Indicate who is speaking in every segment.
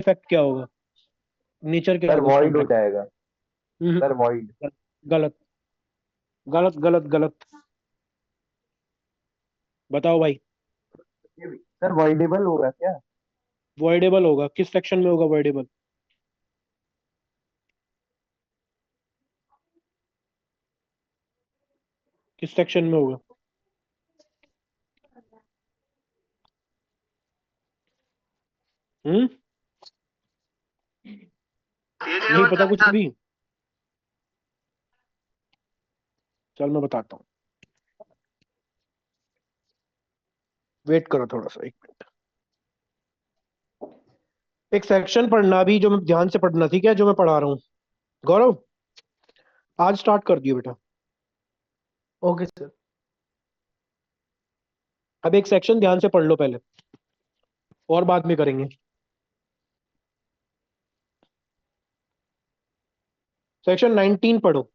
Speaker 1: Effect क्या होगा, nature क्या
Speaker 2: सर
Speaker 1: होगा उस
Speaker 2: वॉइड हो
Speaker 1: कॉन्ट्रैक्ट
Speaker 2: जाएगा।
Speaker 1: का?
Speaker 2: Sir void.
Speaker 1: गलत गलत गलत गलत। बताओ भाई।
Speaker 2: सर वॉइडेबल होगा क्या?
Speaker 1: वॉइडेबल होगा, किस सेक्शन में होगा वॉइडेबल? किस सेक्शन में होगा? हम्म। नहीं पता कुछ भी? चल मैं बताता हूँ, वेट करो थोड़ा सा, एक मिनट। एक सेक्शन पढ़ना भी, जो मैं ध्यान से पढ़ना, ठीक है, जो मैं पढ़ा रहा हूँ। गौरव, आज स्टार्ट कर दियो बेटा।
Speaker 3: Okay sir.
Speaker 1: अब एक सेक्शन ध्यान से पढ़ लो पहले, और बाद में करेंगे। सेक्शन 19 पढ़ो।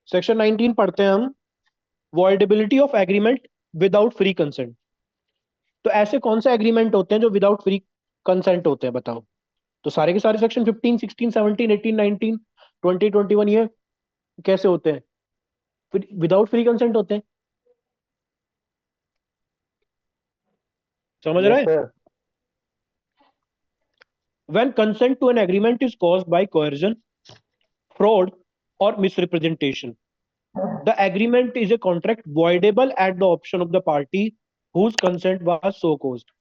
Speaker 1: सेक्शन 19 पढ़ते हैं हम, voidability of agreement without free consent. तो ऐसे कौन से एग्रीमेंट होते हैं जो विदाउट फ्री कंसेंट होते हैं, बताओ। तो सारे के सारे सेक्शन 15, 16, 17, 18, 19, 20, 21 ये कैसे होते हैं? विदाउट फ्री कंसेंट होते हैं। समझ रहे
Speaker 2: यस
Speaker 1: हैं?
Speaker 2: Sir.
Speaker 1: When consent to an agreement is caused by coercion, fraud, or misrepresentation, the agreement is a contract voidable at the option of the party whose consent was so caused.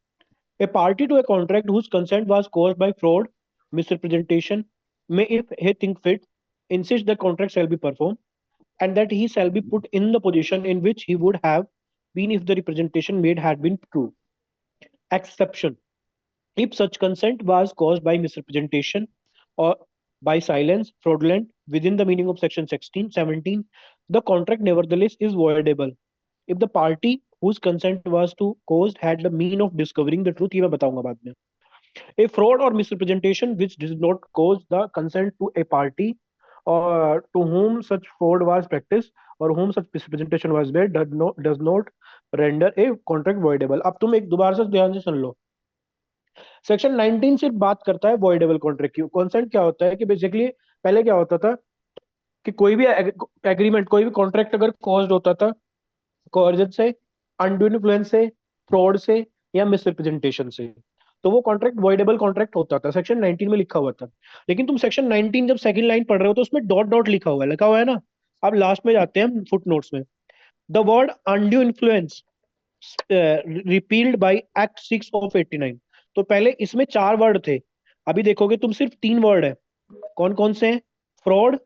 Speaker 1: A party to a contract whose consent was caused by fraud, misrepresentation, may, if he think fit, insist the contract shall be performed, and that he shall be put in the position in which he would have been if the representation made had been true. Exception: if such consent was caused by misrepresentation or by silence, fraudulent, within the meaning of section 16, 17, the contract nevertheless is voidable. If the party whose consent was to caused had the mean of discovering the truth, ये मैं बताऊंगा बाद में. A fraud or misrepresentation which did not cause the consent to a party or to whom such fraud was practiced or whom such misrepresentation was made does not render a contract voidable. अब तुम एक दोबारा से ध्यान से सुन लो। Section 19 सिर्फ बात करता है वॉइडेबल कॉन्ट्रैक्ट की। कॉन्सेंट क्या होता है कि बेसिकली पहले क्या होता था कि कोई भी एग्रीमेंट, कोई भी कॉन्ट्रैक्ट अगर कॉज्ड होता था कोर्जन से, अनड्यू इन्फ्लुएंस से, फ्रॉड से, या मिसरिप्रेजेंटेशन से, तो वो कॉन्ट्रैक्ट वॉइडेबल कॉन्ट्रैक्ट होता था, सेक्शन 19 में लिखा हुआ था। लेकिन तुम सेक्शन 19 जब सेकंड लाइन पढ़ रहे हो तो उसमें डॉट डॉट लिखा हुआ है ना। अब लास्ट में जाते हैं फुट नोट्स में। The word undue influence repealed bye act 6 of 89। तो पहले इसमें चार वर्ड थे, अभी देखोगे तुम सिर्फ तीन वर्ड है। कौन कौन से हैं? Fraud,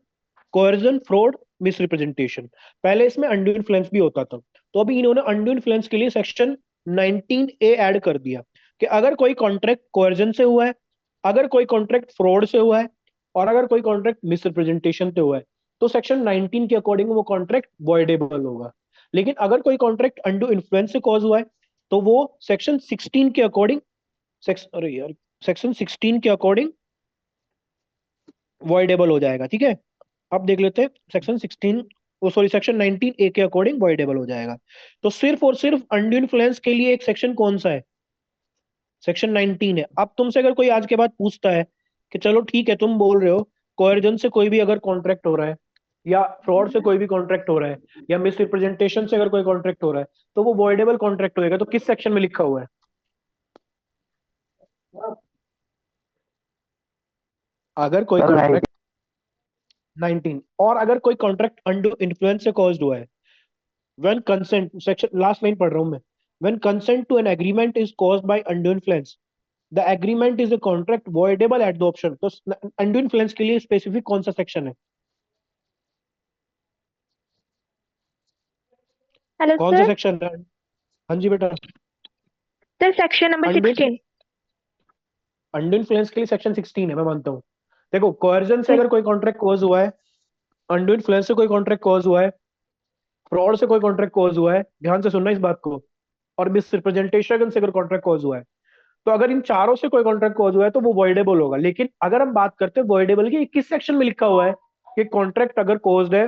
Speaker 1: coercion, fraud, misrepresentation. पहले इसमें अनड्यू इन्फ्लुएंस भी होता था। तो अभी इन्होंने अनड्यू इन्फ्लुएंस के लिए सेक्शन 19A ऐड कर दिया कि अगर कोई कॉन्ट्रैक्ट कोerजन से हुआ है, अगर कोई कॉन्ट्रैक्ट फ्रॉड से हुआ है, और अगर कोई कॉन्ट्रैक्ट मिसरिप्रेजेंटेशन से हुआ है, तो सेक्शन 19 के अकॉर्डिंग वो कॉन्ट्रैक्ट वॉइडेबल होगा। लेकिन अगर कोई कॉन्ट्रैक्ट अनड्यू इन्फ्लुएंस से कॉज हुआ है, तो वो सेक्शन 16 के अकॉर्डिंग, अरे यार, सेक्शन 16 के अकॉर्डिंग वॉइडेबल हो जाएगा, ठीक है। अब देख लेते हैं सेक्शन 16, वो सॉरी सेक्शन 19A के अकॉर्डिंग वॉइडेबल हो जाएगा। तो सिर्फ और सिर्फ अनड्यू इन्फ्लुएंस के लिए एक सेक्शन कौन सा है? सेक्शन 19 है। अब तुमसे अगर कोई आज के बाद पूछता है कि चलो ठीक है, तुम बोल रहे हो कोएर्जन से कोई भी अगर कॉन्ट्रैक्ट हो रहा है, या फ्रॉड से कोई भी कॉन्ट्रैक्ट हो रहा है, या मिस रिप्रेजेंटेशन से अगर कोई कॉन्ट्रैक्ट हो रहा है, तो वो वॉइडेबल कॉन्ट्रैक्ट होएगा, तो किस सेक्शन में लिखा हुआ है? अगर कोई
Speaker 2: सर
Speaker 1: कॉन्ट्रैक्ट 19, और अगर कोई कॉन्ट्रैक्ट अंडर इन्फ्लुएंस से कॉज्ड हुआ है, when consent, section last line पढ़ रहा हूं मैं, when consent to an agreement is caused by under influence, the agreement is a contract voidable at the option. तो अंडर इन्फ्लुएंस के लिए स्पेसिफिक कौन सा सेक्शन है?
Speaker 4: हेलो
Speaker 1: कौन सा
Speaker 4: सर।
Speaker 1: सेक्शन है? हाँ जी बेटा।
Speaker 4: Sir section number
Speaker 1: under
Speaker 4: 16।
Speaker 1: Under influence के लिए सेक्शन 16 है, मैं मानता हूँ। देखो, कोएर्जन से अगर कोई कॉन्ट्रैक्ट कॉज हुआ है, अंडर इन्फ्लुएंस से कोई कॉन्ट्रैक्ट कॉज हुआ है, फ्रॉड से कोई कॉन्ट्रैक्ट कॉज हुआ है, ध्यान से सुनना इस बात को, और मिस रिप्रेजेंटेशन से अगर कॉन्ट्रैक्ट कॉज हुआ है, तो अगर इन चारों से कोई कॉन्ट्रैक्ट कॉज हुआ है तो वो वॉइडेबल होगा। लेकिन अगर हम बात करते हैं वॉइडेबल की, किस सेक्शन में लिखा हुआ है कि कॉन्ट्रैक्ट अगर कॉज्ड है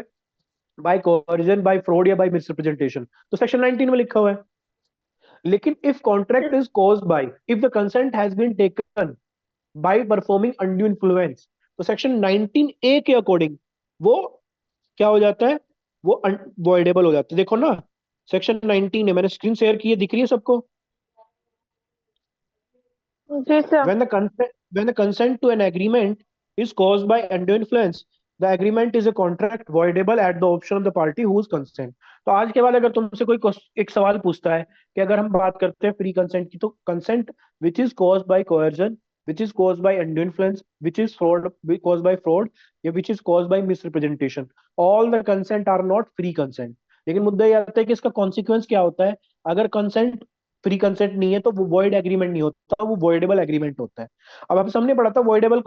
Speaker 1: बाय कोरिजन, बाय फ्रॉड, या बाय मिसरिप्रेजेंटेशन, तो सेक्शन 19 में लिखा हुआ है। लेकिन if contract is caused by, if the consent has been taken by performing undue influence, तो सेक्शन 19A के अकॉर्डिंग वो क्या हो जाता है, वो वॉइडेबल हो जाता है। देखो ना, सेक्शन 19 है, मैंने स्क्रीन शेयर की है, दिख रही है सबको?
Speaker 4: जी sir.
Speaker 1: When the consent to an agreement is caused by undue influence, the agreement is a contract voidable at the option of the party whose consent। तो आज के बाद अगर तुमसे कोई एक सवाल पूछता है कि अगर हम बात करते हैं फ्री कंसेंट की, तो consent which is caused by coercion, which is caused by undue influence, which is fraud, caused by fraud, या which is caused by misrepresentation, all the consent are not free consent। लेकिन मुद्दा ये आता है कि इसका कॉन्सिक्वेंस क्या होता है। अगर कंसेंट फ्री कंसेंट नहीं है तो वो वॉइड एग्रीमेंट नहीं होता, वो वॉइडेबल एग्रीमेंट होता है। अब आप सामने पढ़ा था वॉइडेबल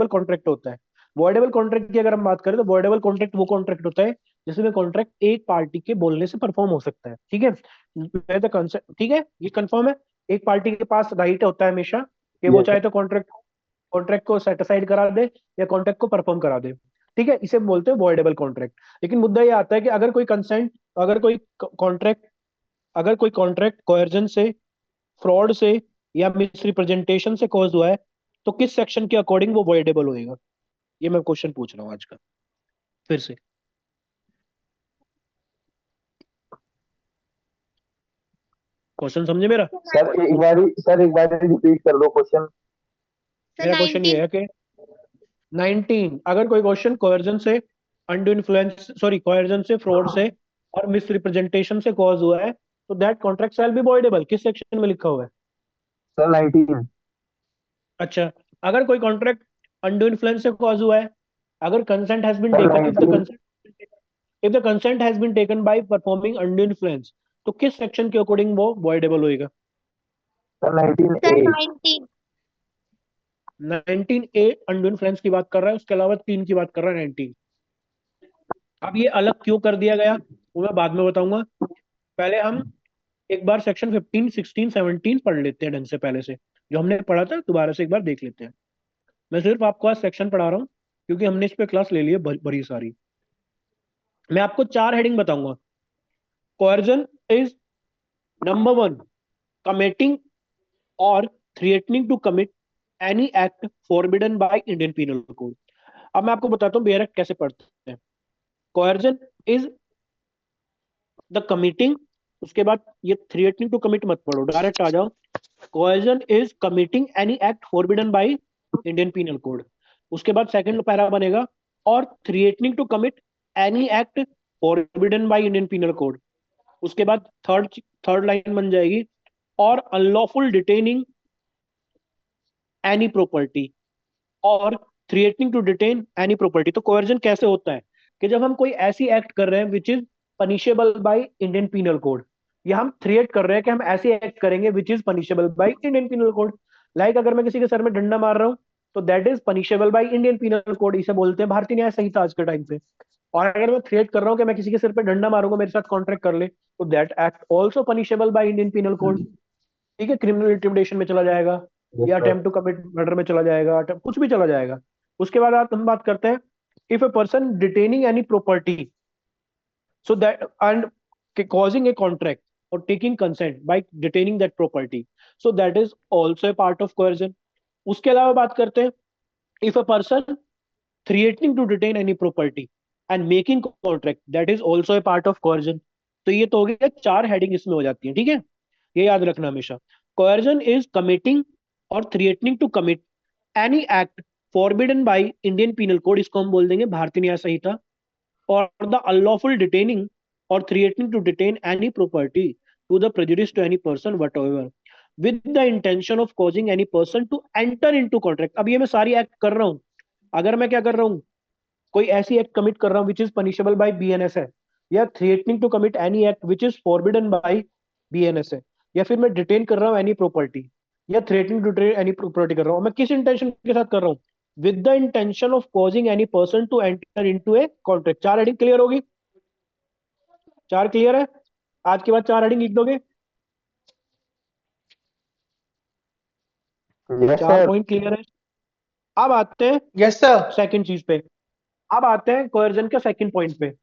Speaker 1: कॉन्ट्रैक्ट होता है। वॉइडेबल कॉन्ट्रैक्ट की अगर हम बात करें तो वॉइडेबल कॉन्ट्रैक्ट वो कॉन्ट्रैक्ट होता है जिसमें कॉन्ट्रैक्ट एक पार्टी के बोलने से परफॉर्म हो सकता है। ठीक है, ठीक है, ये कंफर्म है। एक पार्टी के पास राइट होता है हमेशा कि वो
Speaker 2: Yes,
Speaker 1: चाहे तो कॉन्ट्रैक्ट को सेटिसाइड करा दे या कॉन्ट्रैक्ट को परफॉर्म करा दे। ठीक है, इसे बोलते हैं वॉइडेबल कॉन्ट्रैक्ट। लेकिन मुद्दा ये आता है कि अगर कोई कॉन्ट्रैक्ट अगर कोई कॉन्ट्रैक्ट कोएर्जन से, फ्रॉड से या मिसरिप्रेजेंटेशन से कॉज हुआ है, तो किस सेक्शन के अकॉर्डिंग वो वॉइडेबल होएगा? ये मैं क्वेश्चन पूछ रहा हूँ आज का, फिर से। क्वेश्चन समझे मेरा?
Speaker 2: सर एक बार रिपीट कर दो क्वेश्चन।
Speaker 1: मेरा क्वेश्चन ये है कि 19, अगर कोई क्वेश्चन कोएर्जन से, कोएर्जन से, फ्रॉड से और मिसरिप्रेजेंटेशन से कॉज हुआ है, तो that contract shall be voidable, किस सेक्शन में लिखा हुआ है?
Speaker 2: सर 19।
Speaker 1: अच्छा, अगर कोई कॉन्ट्रैक्ट अनड्यू इन्फ्लुएंस से कॉज हुआ है, अगर consent has been
Speaker 2: sir
Speaker 1: taken,
Speaker 2: nineteen
Speaker 1: if the consent has been taken by performing undue influence, तो किस सेक्शन के अकॉर्डिंग वो वॉइडेबल होएगा?
Speaker 2: Sir 19
Speaker 4: sir
Speaker 2: A.
Speaker 4: 19।
Speaker 1: 19A undue influence की बात कर रहा है, उसके अलावा 3 की बात कर रहा है 19। अब ये अलग क्यों कर दिया गया वो मैं बाद में बताऊंगा। पहले हम एक बार सेक्शन 15, 16, 17 पढ़ लेते हैं ढंग से, पहले से जो हमने पढ़ा था दोबारा से एक बार देख लेते हैं। मैं सिर्फ आपको आज सेक्शन पढ़ा रहा हूँ क्योंकि हमने इस पे क्लास ले ली है बड़ी सारी। मैं आपको 4 हेडिंग बताऊंगा। कोएर्जन इज नंबर 1, कमिटिंग और threatening to commit any act forbidden by Indian penal Code. अब मैं आपको बताता हूँ बेयर एक्ट कैसे पढ़ते हैं। कोएर्जन इज द कमिटिंग, उसके बाद ये थ्रेटनिंग टू कमिट मत पढ़ो, डायरेक्ट आ जाओ। Coercion is committing any act forbidden by Indian penal Code. उसके बाद सेकंड पैरा बनेगा, और threatening to commit any act forbidden by Indian penal Code. उसके बाद थर्ड लाइन बन जाएगी, और अनलॉफुल डिटेनिंग एनी प्रॉपर्टी, और threatening to detain any property. तो कोएर्जन कैसे होता है कि जब हम कोई ऐसी एक्ट कर रहे हैं which is punishable by Indian penal Code, या हम थ्रेट कर रहे हैं कि हम ऐसी एक्ट करेंगे which is punishable by Indian penal code. Like अगर मैं किसी के सर में डंडा मार रहा हूं, तो that is punishable by Indian penal code, इसे बोलते हैं भारतीय न्याय संहिता आज के टाइम पे। और अगर मैं थ्रेट कर रहा हूं कि मैं किसी के सिर पे डंडा मारूंगा, मेरे साथ कॉन्ट्रैक्ट कर ले, तो that act also punishable by Indian penal code. ठीक है, क्रिमिनल इंटिमिडेशन में चला जाएगा,
Speaker 2: यस
Speaker 1: या
Speaker 2: sir.
Speaker 1: Attempt to commit murder में चला जाएगा, कुछ भी चला जाएगा। उसके बाद हम बात करते हैं, if a person detaining any property, so that and causing a contract or taking consent by detaining that property, so that is also a part of coercion। उसके अलावा बात करते हैं, if a person threatening to detain any property and making contract, that is also a part of coercion। तो ये तो हो गया, 4 हेडिंग इसमें हो जाती है। ठीक है, ये याद रखना हमेशा। coercion is committing और threatening to commit any act forbidden by Indian penal code, इसको हम बोल देंगे भारतीय न्याय संहिता, और द अनलॉफुल डिटेनिंग और threatening to detain any property to the prejudice to any person whatever with the intention of causing any person to enter into contract। अब ये मैं सारी एक्ट कर रहा हूं, अगर मैं क्या कर रहा हूं, कोई ऐसी एक्ट कमिट कर रहा हूं which is punishable by BNS है, या threatening to commit any act which is forbidden by BNS है, या फिर मैं डिटेन कर रहा हूं एनी प्रॉपर्टी, या threatening to detain any property कर रहा हूं, मैं किस इंटेंशन के साथ कर रहा हूं? With the intention of causing any person to enter into a contract. 4 heading clear होगी? 4 क्लियर है? आज के बाद 4 हेडिंग लिख दोगे?
Speaker 2: Yes
Speaker 1: 4
Speaker 2: sir.
Speaker 1: पॉइंट क्लियर है? अब आते हैं
Speaker 3: यस सर।
Speaker 1: सेकंड चीज पे, अब आते हैं कोएर्जन के सेकंड पॉइंट पे।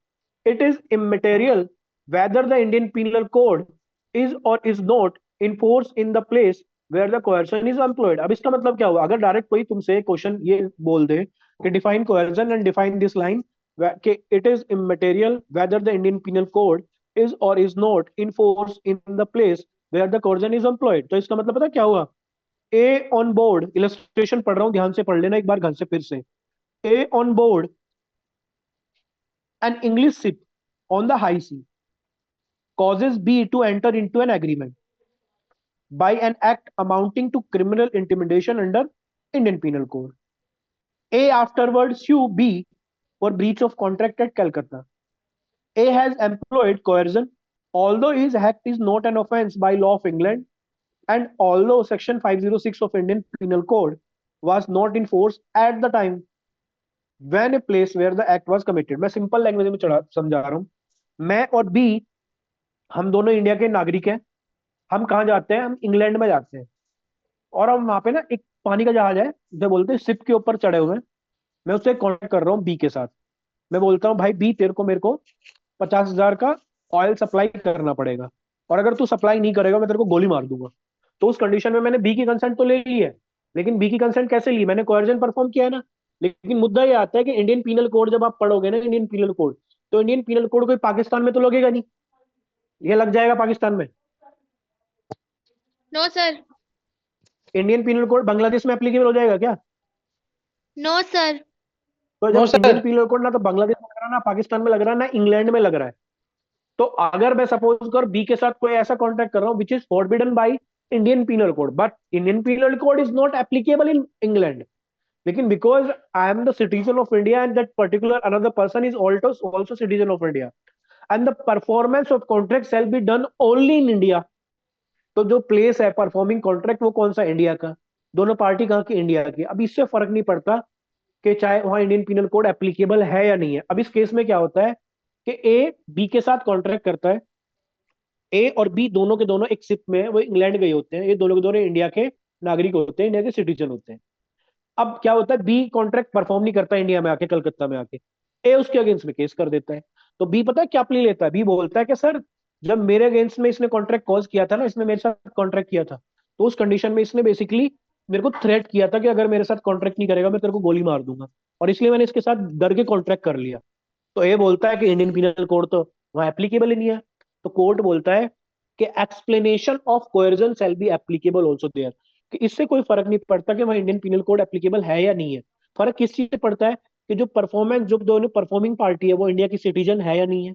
Speaker 1: It is immaterial whether the Indian Penal Code is or is not in force in the place where the coercion is employed. अब इसका मतलब क्या हुआ, अगर डायरेक्ट कोई तुमसे क्वेश्चन ये बोल दे कि define coercion and define this line, कि it is immaterial whether the Indian Penal Code is और is not in force in the place where the coercion is employed, तो इसका मतलब पता क्या हुआ, ए ऑन बोर्ड, इलस्ट्रेशन पढ़ रहा हूं ध्यान से पढ़ लेना एक बार घर से फिर से, a on board an English ship on the high sea causes B to enter into an agreement by an act amounting to criminal intimidation under Indian Penal Code. A afterwards sue B for breach of contract at Calcutta. A has employed coercion, although his act is not an offence by law of England, and although Section 506 of Indian Penal Code was not in force at the time when a place where the act was committed. मैं simple language में समझा रहा हूं, मैं और B हम दोनों India के नागरिक हैं, हम कहाँ जाते हैं, हम इंग्लैंड में जाते हैं, और हम वहां पे ना एक पानी का जहाज है जो बोलते हैं शिप के ऊपर चढ़े हुए हैं, मैं उससे कॉन्टेक्ट कर रहा हूँ बी के साथ, मैं बोलता हूँ भाई बी तेरे को मेरे को 50,000 का ऑयल सप्लाई करना पड़ेगा, और अगर तू सप्लाई नहीं करेगा मैं तेरे को गोली मार दूंगा। तो उस कंडीशन में मैंने बी की कंसेंट तो ले ली है, लेकिन बी की कंसेंट कैसे ली, मैंने कोएर्जन परफॉर्म किया है ना। लेकिन मुद्दा ये आता है कि इंडियन पीनल कोड जब आप पढ़ोगे ना, इंडियन पीनल कोड, तो इंडियन पीनल कोड कोई पाकिस्तान में तो लगेगा नहीं, ये लग जाएगा पाकिस्तान में।
Speaker 5: No sir.
Speaker 1: Indian penal code Bangladesh में एप्लीकेबल हो जाएगा क्या?
Speaker 5: No sir.
Speaker 1: तो
Speaker 3: नो
Speaker 1: जब इंडियन
Speaker 3: सर।
Speaker 1: पीनल कोड ना तो बांग्लादेश में लग रहा, ना पाकिस्तान में लग रहा, ना इंग्लैंड में लग रहा है, तो अगर मैं सपोज कर बी के साथ कोई ऐसा कॉन्ट्रैक्ट कर रहा हूं which is forbidden by Indian penal Code, but Indian penal Code is not applicable in England, लेकिन because I am the citizen of India and that particular another person is also citizen of India and the performance of contract shall be done only in India, तो जो place है performing contract वो कौन सा, India का, दोनों party कहाँ की, इंडिया की। अब इससे फर्क नहीं पड़ता कि चाहे वहां इंडियन पीनल कोड एप्लीकेबल है या नहीं है। अब इस केस में क्या होता है कि ए बी के साथ कॉन्ट्रैक्ट करता है, ए और बी दोनों के दोनों एक शिप में वो इंग्लैंड गए होते हैं, ये दोनों के दोनों इंडिया के नागरिक होते हैं, इंडिया के सिटीजन होते हैं। अब क्या होता है, बी कॉन्ट्रैक्ट परफॉर्म नहीं करता इंडिया में आके, कलकत्ता में आके, ए उसके अगेंस्ट में केस कर देता है। तो बी पता है क्या प्ले लेता है, बी बोलता है कि सर जब मेरे अगेंस्ट में इसने कॉन्ट्रैक्ट कॉज किया था ना, इसने मेरे साथ कॉन्ट्रैक्ट किया था, तो उस कंडीशन में इसने बेसिकली मेरे को थ्रेट किया था कि अगर मेरे साथ कॉन्ट्रैक्ट नहीं करेगा मैं तेरे को गोली मार दूंगा, और इसलिए मैंने इसके साथ डर के कॉन्ट्रैक्ट कर लिया। तो ये बोलता है कि इंडियन पीनल कोड तो वहां एप्लीकेबल ही नहीं है, तो कोर्ट बोलता है कि explanation of coercion shall be applicable also there, कि इससे कोई फर्क नहीं पड़ता कि वहां इंडियन पीनल कोड एप्लीकेबल है या नहीं है। फर्क किस चीज से पड़ता है कि जो परफॉर्मेंस, जो दोनों परफॉर्मिंग पार्टी है वो इंडिया की सिटीजन है या नहीं है,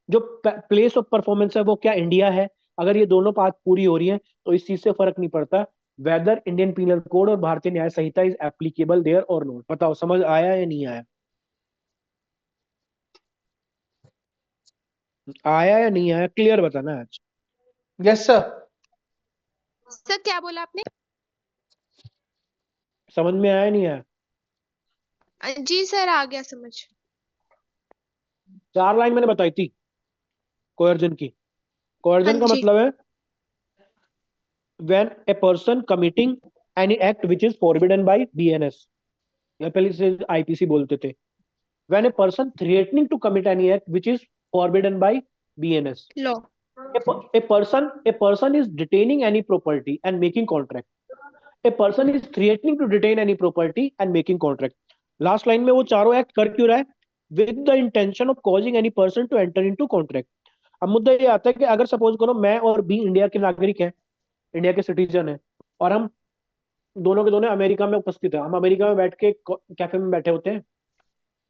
Speaker 1: जो प्लेस ऑफ परफॉर्मेंस है वो क्या इंडिया है, अगर ये दोनों बात पूरी हो रही है तो इस चीज से फर्क नहीं पड़ता वेदर इंडियन पीनल कोड और भारतीय न्याय संहिता इज एप्लीकेबल देयर और नॉट। बताओ समझ आया या नहीं आया, आया या नहीं आया, क्लियर बताना आज।
Speaker 3: Yes sir.
Speaker 5: सर क्या बोला आपने?
Speaker 1: समझ में आया नहीं आया?
Speaker 5: जी सर, आ गया समझ।
Speaker 1: 4 लाइन मैंने बताई थी कोएर्जन की।
Speaker 5: हाँ
Speaker 1: कोएर्जन का
Speaker 5: जी।
Speaker 1: मतलब है when a person committing any act which is forbidden by BNS, या पहले से आईपीसी बोलते थे, when a person threatening to commit any act which is forbidden by BNS,
Speaker 5: low.
Speaker 1: a person is detaining any property and making contract, a person is threatening to detain any property and making contract। Last line में वो चारों act कर क्यों रहा है, with the intention of causing any person to enter into contract. अब मुद्दा ये आता है कि अगर सपोज करो मैं और बी इंडिया के नागरिक हैं, इंडिया के सिटीजन है, और हम दोनों के दोनों अमेरिका में उपस्थित है, हम अमेरिका में बैठ के कैफे में बैठे होते हैं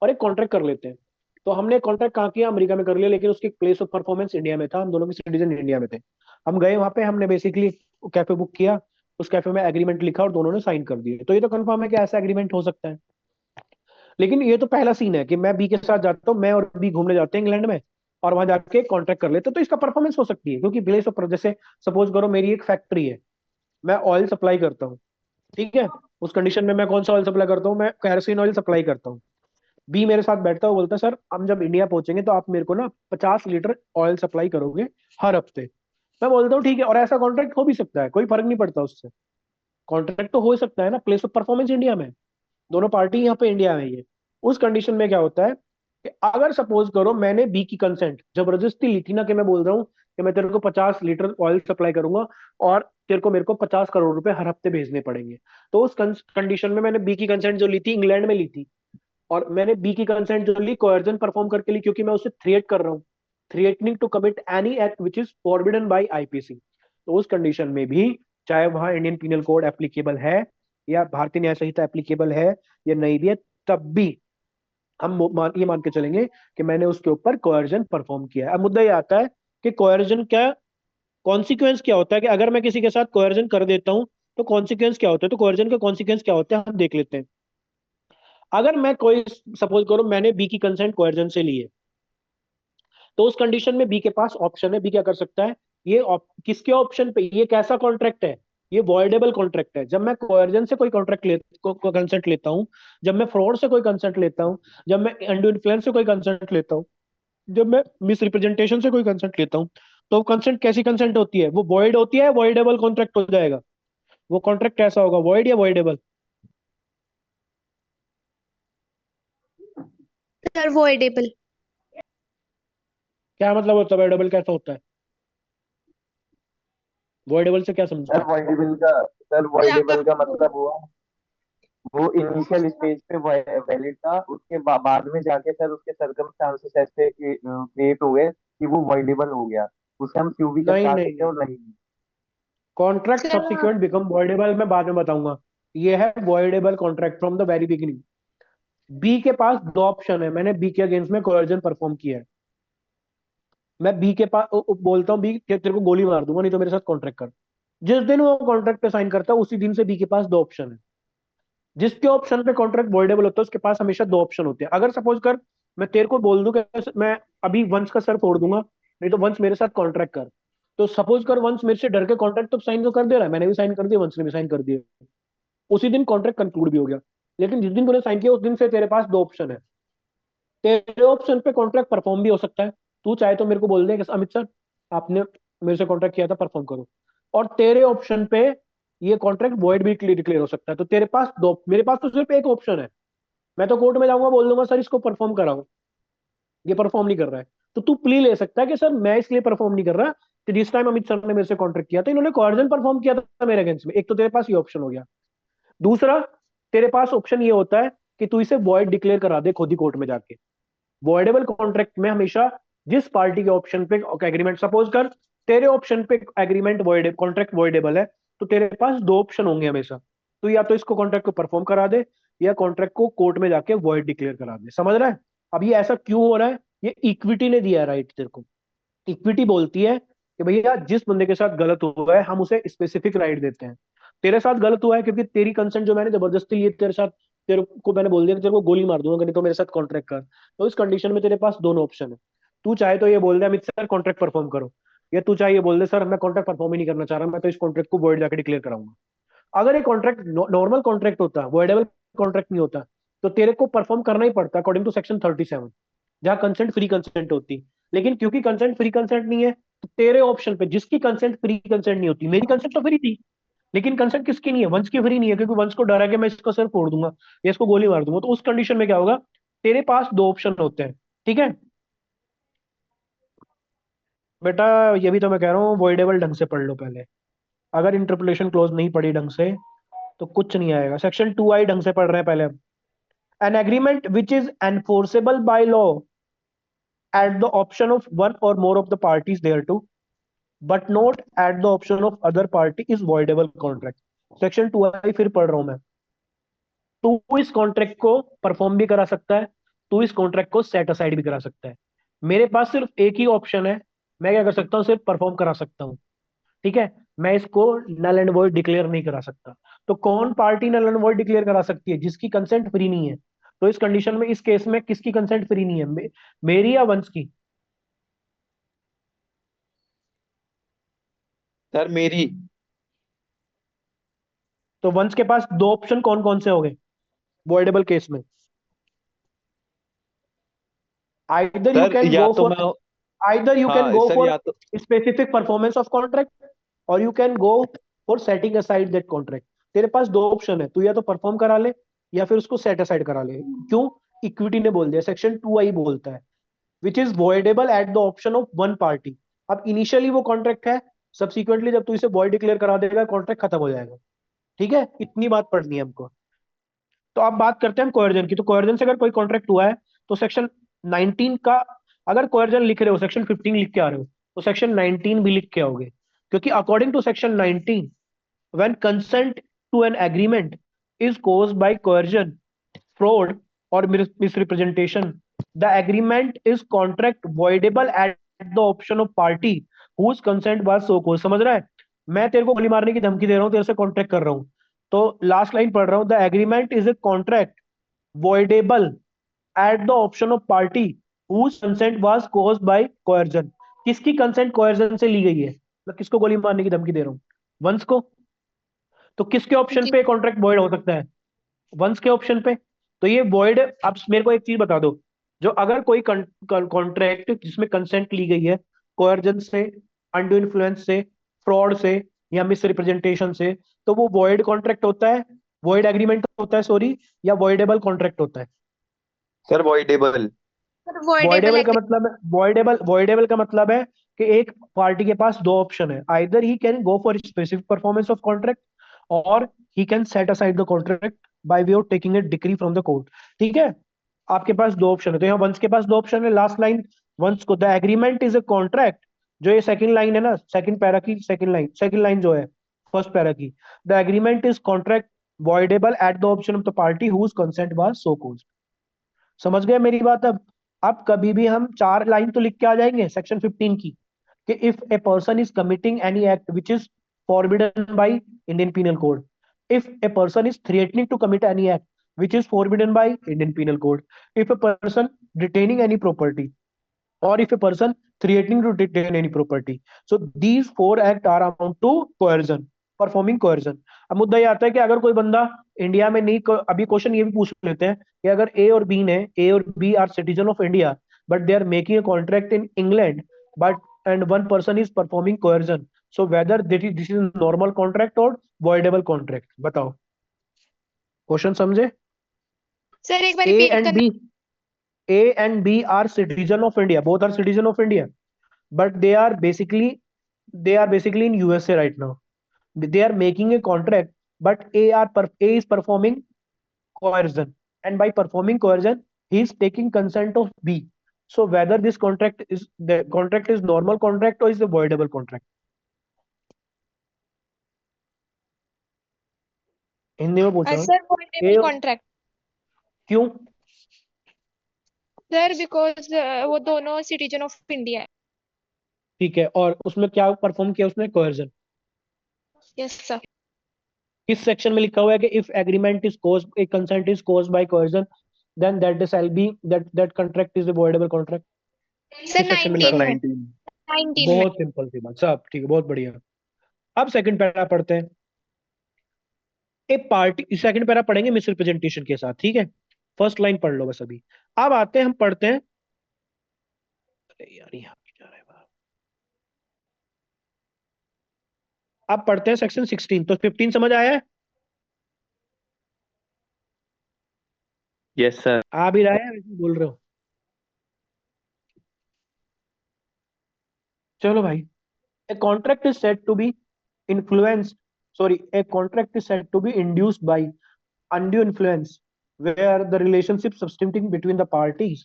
Speaker 1: और एक कॉन्ट्रैक्ट कर लेते हैं। तो हमने कॉन्ट्रैक्ट कहाँ किया, अमेरिका में कर लिया, लेकिन उसकी प्लेस ऑफ परफॉर्मेंस इंडिया में था, हम दोनों के सिटीजन इंडिया में थे। हम गए वहां पे, हमने बेसिकली कैफे बुक किया, उस कैफे में एग्रीमेंट लिखा और दोनों ने साइन कर दिए, तो ये तो कंफर्म है कि ऐसा एग्रीमेंट हो सकता है। लेकिन ये तो पहला सीन है कि मैं बी के साथ जाता हूँ, मैं और बी घूमने जाते हैं इंग्लैंड में, और वहां जाके कॉन्ट्रैक्ट कर लेते हैं, तो इसका परफॉर्मेंस हो सकती है, क्योंकि प्लेस ऑफ, जैसे सपोज करो मेरी एक फैक्ट्री है, मैं ऑयल सप्लाई करता हूँ, ठीक है, उस कंडीशन में मैं कौन सा ऑयल सप्लाई करता हूँ, मैं कैरोसिन ऑयल सप्लाई करता हूँ। बी मेरे साथ बैठता है, बोलता है सर हम जब इंडिया पहुंचेंगे तो आप मेरे को ना 50 लीटर ऑयल सप्लाई करोगे हर हफ्ते। मैं बोलता हूँ ठीक है, और ऐसा कॉन्ट्रैक्ट हो भी सकता है, कोई फर्क नहीं पड़ता उससे, कॉन्ट्रैक्ट तो हो सकता है ना, प्लेस ऑफ परफॉर्मेंस इंडिया में, दोनों पार्टी यहाँ पे इंडिया में ही है। उस कंडीशन में क्या होता है कि अगर सपोज करो मैंने बी की कंसेंट जबरदस्ती ली थी ना, कि मैं बोल रहा हूँ कि मैं तेरे को 50 लीटर ऑयल सप्लाई करूंगा, और तेरे को मेरे को 50 करोड़ रुपए हर हफ्ते भेजने पड़ेंगे। तो उस कंडीशन में मैंने बी की कंसेंट जो ली थी इंग्लैंड में ली थी, और मैंने बी की कंसेंट जो ली कोएर्जन परफॉर्म करके ली, क्योंकि मैं उसे थ्रेट कर रहा हूँ, threatening to commit any act which is forbidden by IPC. तो उस कंडीशन में भी, चाहे वहां इंडियन पिनल कोड एप्लीकेबल है या भारतीय न्याय संहिता एप्लीकेबल है या नहीं भी है, तब भी हम ये मान के चलेंगे कि मैंने उसके ऊपर कोएर्जन परफॉर्म किया है। अब मुद्दा ये आता है कि कोएर्जन क्या, कॉन्सिक्वेंस क्या होता है, कि अगर मैं किसी के साथ कोएर्जन कर देता हूं तो कॉन्सिक्वेंस क्या होता है। तो कोएर्जन का कॉन्सिक्वेंस क्या होता है हम देख लेते हैं। अगर मैं कोई, सपोज करो मैंने बी की कंसेंट कोएर्जन से ली है, तो उस कंडीशन में बी के पास ऑप्शन है, बी क्या कर सकता है, किसके ऑप्शन पे, ये कैसा कॉन्ट्रैक्ट है, ये वॉइडेबल कॉन्ट्रैक्ट है। जब मैं कोएर्जन से कोई कॉन्ट्रैक्ट कंसेंट लेता हूं, जब मैं फ्रॉड से कोई कंसेंट लेता हूं, जब मैं अंडू इन्फ्लुएंस से कोई कंसेंट लेता हूं, जब मैं मिस रिप्रेजेंटेशन से कोई कंसेंट लेता हूं, तो कंसेंट कैसी कंसेंट होती है, वो वॉइड होती है, वॉइडेबल कॉन्ट्रैक्ट हो जाएगा। वो कॉन्ट्रैक्ट कैसा होगा, वॉइड या वॉइडेबल?
Speaker 5: Sir voidable.
Speaker 1: क्या मतलब होता है वॉइडेबल, कैसा होता है? वॉइडेबल से क्या समझते
Speaker 2: सर
Speaker 1: हो?
Speaker 2: वॉइडेबल का सर वॉइडेबल का मतलब हुआ वो इनिशियल स्टेज पे वैलिड था, उसके बाद में जाके सर उसके सर्कमस्टांसेस ऐसे क्रिएट हो गए कि वो वॉइडेबल हो गया, उसे हम क्यों भी
Speaker 1: नहीं
Speaker 2: करा
Speaker 1: नहीं
Speaker 2: सकते हैं
Speaker 1: नहीं,
Speaker 2: और नहीं।
Speaker 1: Contract
Speaker 5: sir
Speaker 1: subsequent become voidable मैं बाद में बताऊंगा। ये है voidable contract from the very beginning. B के पास दो ऑप्शन है, मैंने बी के अगेंस्ट में कोएर्जन परफॉर्म किया है। मैं बी के पास बोलता हूँ बी कि तेरे को गोली मार दूंगा नहीं तो मेरे साथ कॉन्ट्रैक्ट कर। जिस दिन वो कॉन्ट्रैक्ट पे साइन करता है उसी दिन से बी के पास दो ऑप्शन है। जिसके ऑप्शन पे कॉन्ट्रैक्ट वॉइडेबल होता है उसके पास हमेशा दो ऑप्शन होते हैं। अगर सपोज कर मैं तेरे को बोल दूं कि मैं अभी वंश का सर फोड़ दूंगा, नहीं तो वंश मेरे साथ कॉन्ट्रैक्ट कर, तो सपोज कर वंश मेरे से डर के कॉन्ट्रैक्ट तो साइन तो कर दे रहा है, मैंने भी साइन कर दिया, वंश ने भी साइन कर दिया, उसी दिन कॉन्ट्रैक्ट कंक्लूड भी हो गया। लेकिन जिस दिन तूने साइन किया उस दिन से तेरे पास दो ऑप्शन है। तेरे ऑप्शन पे कॉन्ट्रैक्ट परफॉर्म भी हो सकता है, तू चाहे तो मेरे को बोल दे कि अमित सर आपने मेरे से कॉन्ट्रैक्ट किया था, परफॉर्म करो। और तेरे ऑप्शन पे ये कॉन्ट्रैक्ट वॉइड भी डिक्लेयर हो सकता है। तो तेरे पास दो, मेरे पास तो सिर्फ एक ऑप्शन है। मैं तो कोर्ट में जाऊंगा, बोल दूंगा सर इसको परफॉर्म कराओ, ये परफॉर्म नहीं कर रहा है। तो तू प्ली ले सकता है कि सर मैं इसलिए परफॉर्म नहीं कर रहा कि जिस टाइम अमित सर ने मेरे से कॉन्ट्रैक्ट किया था इन्होंने कोऑर्जन परफॉर्म किया था मेरे अगेंस्ट में। एक तो तेरे पास ये ऑप्शन हो गया। दूसरा, तेरे पास ऑप्शन ये होता है कि तू इसे वॉइड डिक्लेयर करा दे खुद ही कोर्ट में जाके। वॉइडेबल कॉन्ट्रैक्ट में हमेशा जिस पार्टी के ऑप्शन पे एग्रीमेंट, सपोज कर तेरे ऑप्शन पे एग्रीमेंट वॉइड, कॉन्ट्रैक्ट वॉइडेबल है, तो तेरे पास दो ऑप्शन होंगे हमेशा। तो या तो इसको कॉन्ट्रैक्ट को परफॉर्म करा दे या कॉन्ट्रैक्ट को कोर्ट में जाके वॉइड डिक्लेयर करा दे। समझ रहा है? अब ये ऐसा क्यों हो रहा है? ये इक्विटी ने दिया है राइट तेरे को। इक्विटी बोलती है कि भैया जिस बंदे के साथ गलत हुआ है हम उसे स्पेसिफिक राइट देते हैं। तेरे साथ गलत हुआ है क्योंकि तेरी कंसेंट जो मैंने जबरदस्ती ली है तेरे साथ, तेरे को मैंने बोल दिया कि तेरे को गोली मार दूंगा नहीं तो मेरे साथ कॉन्ट्रैक्ट कर। तो इस कंडीशन में तेरे पास दोनों ऑप्शन है। तू चाहे तो ये बोल दे अमित सर कॉन्ट्रैक्ट परफॉर्म करो, या तू चाहे ये बोल दे सर मैं कॉन्ट्रैक्ट परफॉर्म ही नहीं करना चाह रहा, मैं तो इस कॉन्ट्रैक्ट को वॉइड जाके डिक्लेयर कराऊंगा। अगर ये कॉन्ट्रैक्ट नॉर्मल कॉन्ट्रैक्ट होता, वॉइडेबल कॉन्ट्रैक्ट नहीं होता, तो तेरे को परफॉर्म करना ही पड़ता अकॉर्डिंग टू सेक्शन 37, जहां कंसेंट फ्री कंसेंट होती। लेकिन क्योंकि कंसेंट फ्री कंसेंट नहीं है, तो तेरे ऑप्शन पे जिसकी कंसेंट फ्री कंसेंट नहीं होती, मेरी कंसेंट तो फ्री थी लेकिन कंसेंट किसकी नहीं है, वंश की फ्री नहीं है, क्योंकि वंश को डर है कि मैं इसको सर फोड़ दूंगा या इसको गोली मार दूंगा। तो उस कंडीशन में क्या होगा, तेरे पास दो ऑप्शन होते हैं। ठीक है बेटा, ये भी तो मैं कह रहा हूँ वॉइडेबल ढंग से पढ़ लो पहले। अगर इंटरपोलेशन क्लोज नहीं पढ़ी ढंग से तो कुछ नहीं आएगा। सेक्शन 2I ढंग से पढ़ रहे हैं पहले। An agreement which is enforceable by law at the option of one or more of the parties thereto, but not at the option of other party is voidable contract। Section 2I फिर पढ़ रहा हूं मैं। तू इस contract को perform भी करा सकता है, तू इस कॉन्ट्रैक्ट को सेट असाइड भी करा सकता है। मेरे पास सिर्फ एक ही ऑप्शन है, मैं क्या कर सकता हूँ, सिर्फ परफॉर्म करा सकता हूँ। ठीक है, मैं इसको नल एंड वॉइड डिक्लेयर नहीं करा सकता। तो कौन party null and void declare करा सकती है? जिसकी कंसेंट फ्री नहीं है। तो इस कंडीशन में, इस केस में किसकी कंसेंट फ्री नहीं है, मेरी या वंश की?
Speaker 6: सर मेरी।
Speaker 1: तो वंश के पास दो ऑप्शन कौन कौन से हो गए वॉइडेबल केस में? आइदर यू
Speaker 6: सर
Speaker 1: कैन
Speaker 6: या
Speaker 1: गो
Speaker 6: तो
Speaker 1: फॉर,
Speaker 6: मैं,
Speaker 1: either you can
Speaker 6: हाँ
Speaker 1: go
Speaker 6: सर
Speaker 1: for
Speaker 6: या तो,
Speaker 1: specific performance of contract or you can go for setting aside that contract। तेरे पास दो ऑप्शन है, तू या तो परफॉर्म करा ले या फिर उसको सेट असाइड करा ले। क्यों? इक्विटी ने बोल दिया, सेक्शन 2I बोलता है which is voidable eight the option of one party. अब इनिशियली वो कॉन्ट्रैक्ट है सबसिक्वेंटली जब तू इसे वॉइड डिक्लेयर करा देगा कॉन्ट्रैक्ट खत्म हो जाएगा। ठीक है, इतनी बात पढ़नी है हमको। तो अब बात करते हैं हम कोएर्जन की। तो कोएर्जन से अगर कोई कॉन्ट्रैक्ट हुआ है तो सेक्शन 19 का, अगर कोएर्जन लिख रहे हो सेक्शन 15 लिख के आ रहे हो तो सेक्शन 19 भी लिख के आओगे, क्योंकि according to section 19 when consent to an agreement is caused by coercion, fraud or misrepresentation, the agreement is contract voidable at the option of party whose consent was so caused। समझ रहा है? मैं तेरे को गोली मारने की धमकी दे रहा हूँ, तेरे से कॉन्ट्रैक्ट कर रहा हूँ, तो लास्ट लाइन पढ़ रहा हूँ, the agreement is a contract voidable at the option of party whose consent was caused by coercion। किसकी कंसेंट कोएर्जन से ली गई है? मैं किसको गोली मारने की धमकी दे रहा हूँ? वंश को। तो किसके ऑप्शन
Speaker 5: जी
Speaker 1: पे कॉन्ट्रैक्ट वॉइड हो सकता है? वंस के ऑप्शन पे। तो ये वॉइड, अब मेरे को एक चीज बता दो, जो अगर कोई कॉन्ट्रैक्ट जिसमें कंसेंट ली गई है कोएर्जन से, अंडू इन्फ्लुएंस से, फ्रॉड से या मिस रिप्रेजेंटेशन से, तो वो वॉइड कॉन्ट्रैक्ट होता है, वॉइड एग्रीमेंट होता है सॉरी, या वॉइडेबल कॉन्ट्रैक्ट होता है?
Speaker 2: Sir voidable.
Speaker 5: Sir voidable
Speaker 1: voidable का
Speaker 5: agree-
Speaker 1: मतलब है, वॉइडेबल का मतलब है कि एक पार्टी के पास दो ऑप्शन है, either he can go for specific performance of contract और he can set aside the contract by way of taking a decree from the court. ठीक है, आपके पास दो ऑप्शन है, तो यहाँ वंस के पास दो ऑप्शन है। लास्ट लाइन वंस को, the agreement is a contract, जो ये सेकंड लाइन है ना, सेकंड पैरा की सेकंड लाइन जो है फर्स्ट पैरा की, the agreement is contract voidable at the option of the party whose consent was so caused। समझ गए मेरी बात? अब कभी भी हम 4 लाइन तो लिख के आ जाएंगे सेक्शन 15 की, कि if a person is committing any act which is forbidden by Indian penal code, if a person is threatening to commit any act which is forbidden by Indian Penal Code, if a person retaining any property, or if a person threatening to detain any property, so these 4 act are amount to coercion, performing coercion. अब मुद्दा ये आता है कि अगर कोई बंदा India में नहीं, अभी क्वेश्चन ये भी पूछ लेते हैं कि अगर ए और बी ने, ए और B are citizen of India but they are making a contract in England, but and one person is performing coercion, so whether this is normal contract और वॉइडेबल कॉन्ट्रैक्ट? बताओ, क्वेश्चन समझे?
Speaker 5: Sir एक बार
Speaker 1: ए
Speaker 5: repeat
Speaker 1: एंड
Speaker 5: करना।
Speaker 1: B, A and B are citizen of India. Both are citizen of India, but they are basically in USA right now. They are making a contract, but A is performing coercion, and by performing coercion, he is taking consent of B. So whether this contract is normal contract or is a voidable contract? Hindi में पूछ रहा हूँ।
Speaker 5: Sir voidable
Speaker 1: A
Speaker 5: contract
Speaker 1: क्यों?
Speaker 5: Sir because वो दोनों citizen of India है।
Speaker 1: ठीक है, और उसमें क्या परफॉर्म किया उसने? कोएर्जन।
Speaker 5: Yes sir.
Speaker 1: किस सेक्शन में लिखा हुआ है कि if agreement is caused, a consent is caused by coercion, then that shall be that contract is a voidable contract?
Speaker 5: Sir
Speaker 1: किस सेक्शन में लिखा
Speaker 5: 19
Speaker 1: हुआ है?
Speaker 5: में 19 में।
Speaker 1: बहुत सिंपल सी बात, सब ठीक है, बहुत बढ़िया। अब सेकंड पैरा पढ़ते हैं। एक पार्टी, सेकंड पैरा पढ़ेंगे मिस रिप्रेजेंटेशन के साथ, ठीक है? फर्स्ट लाइन पढ़ लो बस अभी। अब आते हैं, हम पढ़ते हैं, अरे यार यहाँ क्या रहा है बाहर। अब पढ़ते हैं सेक्शन 16। तो 15 समझ आया है?
Speaker 2: Yes sir.
Speaker 1: आ भी रहा है, वैसे बोल रहे हो? चलो भाई। A contract is said to be influenced, a contract is said to be induced by undue influence, where the relationship subsisting between the parties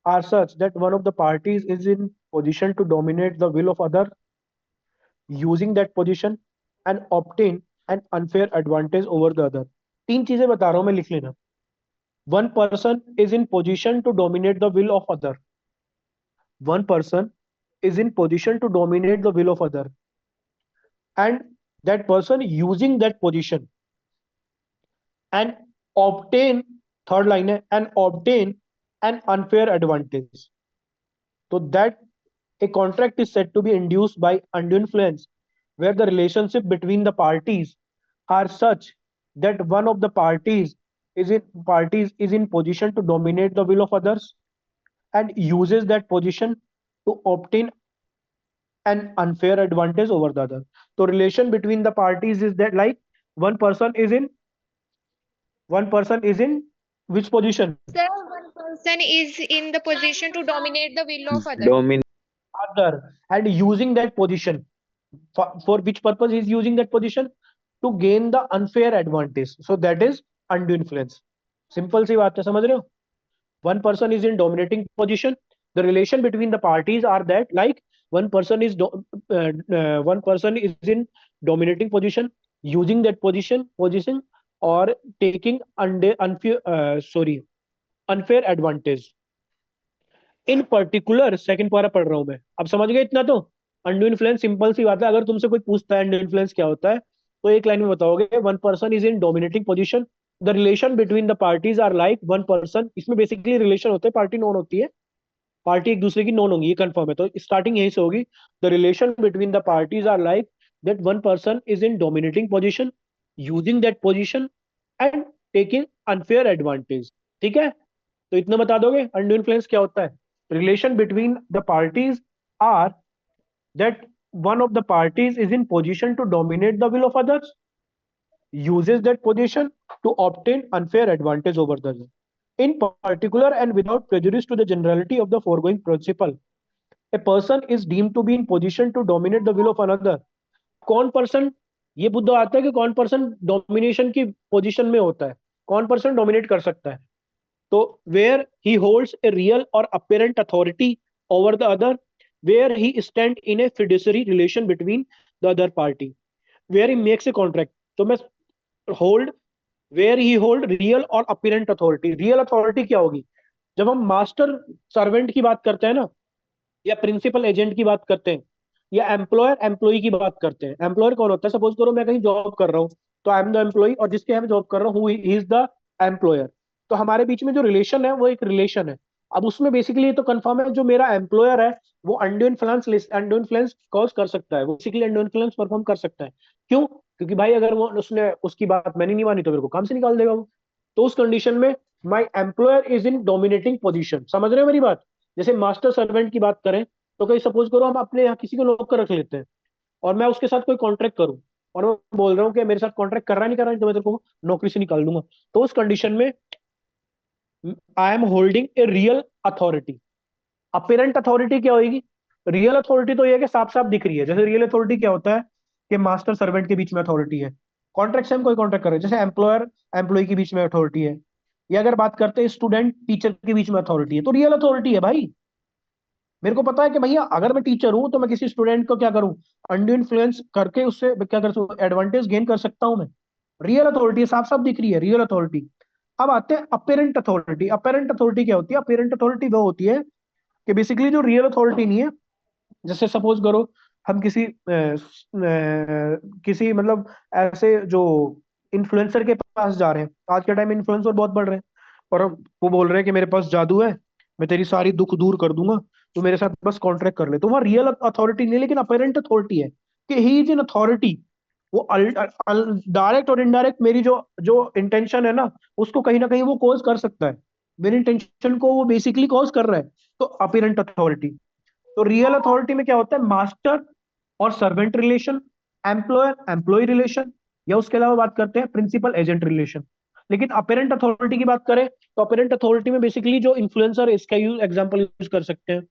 Speaker 1: are such that one of the parties is in position to dominate the will of other, using that position and obtain an unfair advantage over the other। तीन चीजें बता रहा हूं मैं, लिख लेना। One person is in position to dominate the will of other. One person is in position to dominate the will of other, and that person using that position and obtain, third line है, and obtain an unfair advantage, so that a contract is said to be induced by undue influence, where the relationship between the parties are such that one of the parties is in position to dominate the will of others and uses that position to obtain an unfair advantage over the other। So relation between the parties is that, like, one person is in which position?
Speaker 5: Sir, one person is in the position to dominate the will of other.
Speaker 2: डोमिन
Speaker 1: Other, and using that position For which purpose he is using that position? To gain the unfair advantage. So that is undue influence. Simple सी बात है, समझ रहे हो? One person is in dominating position. The relation between the parties are that, like, one person is in dominating position, using that position or taking unfair advantage. In particular, second पारा पढ़ रहा हूं मैं, अब समझ गए इतना तो? अनड्यू इन्फ्लुएंस सिंपल सी बात है, अगर तुमसे कोई पूछता है अनड्यू इन्फ्लुएंस क्या होता है, तो एक लाइन में बताओगे, one person is in dominating position, the relation between the parties are like one person, इसमें बेसिकली रिलेशन होते हैं, पार्टी नॉन होती है, पार्टी एक दूसरे की नॉन होंगी, ये कंफर्म है, तो स्टार्टिंग यहीं से होगी, the relation between the parties are like that one person is in dominating position, using that position and taking unfair advantage. ठीक है, तो इतना बता दोगे अनड्यू इन्फ्लुएंस क्या होता है? Relation between the parties are that one of the parties is in position to dominate the will of others, uses that position to obtain unfair advantage over the other. In particular and without prejudice to the generality of the foregoing principle, a person is deemed to be in position to dominate the will of another. कौन person, ये बुद्ध आता है कि कौन person domination की position में होता है, कौन पर्सन डोमिनेट कर सकता है? तो where he holds a real or apparent authority over the other, where he stand in a fiduciary relation between the other party, where he makes a contract. तो मैं hold, where he hold real or apparent authority, real authority क्या होगी? जब हम master servant की बात करते हैं ना, या प्रिंसिपल एजेंट की बात करते हैं, या एम्प्लॉयर एम्प्लॉय की बात करते हैं, एम्प्लॉयर कौन होता है? सपोज करो मैं कहीं जॉब कर रहा हूँ, तो आई एम द एम्प्लॉय, और जिसके यहाँ जॉब कर रहा हूँ ही इज द एम्प्लॉयर, तो हमारे बीच में जो रिलेशन है वो एक रिलेशन है। अब उसमें बेसिकली ये तो कंफर्म है, जो मेरा एम्प्लॉयर है वो अनड्यू इन्फ्लुएंस कॉज कर सकता है, वो बेसिकली अनड्यू इन्फ्लुएंस परफॉर्म कर सकता है। क्यों? क्योंकि भाई अगर वो उसने उसकी बात मैंने नहीं मानी तो मेरे को काम से निकाल देगा वो। तो उस कंडीशन में my employer is in dominating position. समझ रहे हो मेरी बात? जैसे मास्टर सर्वेंट की बात करें, तो कहीं सपोज करो हम अपने यहाँ किसी को नौकर रख लेते हैं, और मैं उसके साथ कोई कॉन्ट्रैक्ट करूं, और मैं बोल रहा हूँ कि मेरे साथ कॉन्ट्रैक्ट कर रहा है नहीं कर रहा है, तो मैं तेरे को नौकरी से निकाल दूंगा। तो उस कंडीशन में I am holding a real authority. Apparent authority क्या होगी? रियल अथॉरिटी तो ये है कि साफ साफ दिख रही है। जैसे रियल अथॉरिटी क्या होता है कि मास्टर सर्वेंट के बीच में अथॉरिटी है, कॉन्ट्रैक्ट से हम कोई कॉन्ट्रैक्ट कर रहे हैं, जैसे एम्प्लॉयर एम्प्लॉय के बीच में अथॉरिटी है, या अगर बात करते हैं स्टूडेंट टीचर के बीच में अथॉरिटी है, तो रियल अथॉरिटी है भाई। मेरे को पता है कि भैया अगर मैं टीचर हूं तो मैं किसी स्टूडेंट को क्या करूं, अनड्यू इन्फ्लुएंस करके उससे क्या कर सकूं, एडवांटेज गेन कर सकता हूं मैं। रियल अथॉरिटी साफ साफ दिख रही है, रियल अथॉरिटी। अब आते हैं अपेरेंट अथॉरिटी। अपेरेंट अथॉरिटी क्या होती है? अपेरेंट अथॉरिटी वो होती है कि बेसिकली जो रियल अथॉरिटी नहीं है। जैसे सपोज करो हम किसी मतलब ऐसे जो इन्फ्लुएंसर के पास जा रहे हैं, आज के टाइम में इन्फ्लुएंसर बहुत बढ़ रहे हैं, और वो बोल रहे हैं कि मेरे पास जादू है, मैं तेरी सारी दुख दूर कर दूंगा, तो मेरे साथ बस कॉन्ट्रैक्ट कर ले। तो वहाँ रियल अथॉरिटी नहीं, लेकिन अपेरेंट अथॉरिटी है कि ही इज इन अथॉरिटी। वो डायरेक्ट और इनडायरेक्ट मेरी जो जो इंटेंशन है ना, उसको कहीं ना कहीं वो कॉज कर सकता है, मेरी इंटेंशन को वो बेसिकली कॉज कर रहा है। तो अपेरेंट अथॉरिटी। तो रियल अथॉरिटी में क्या होता है? मास्टर और servant relation, employer employee relation, या उसके अलावा बात करते हैं प्रिंसिपल एजेंट रिलेशन। लेकिन अपेरेंट अथॉरिटी की बात करें तो अपेरेंट अथॉरिटी में बेसिकली जो इन्फ्लुएंसर, इसका एग्जांपल यूज कर सकते हैं।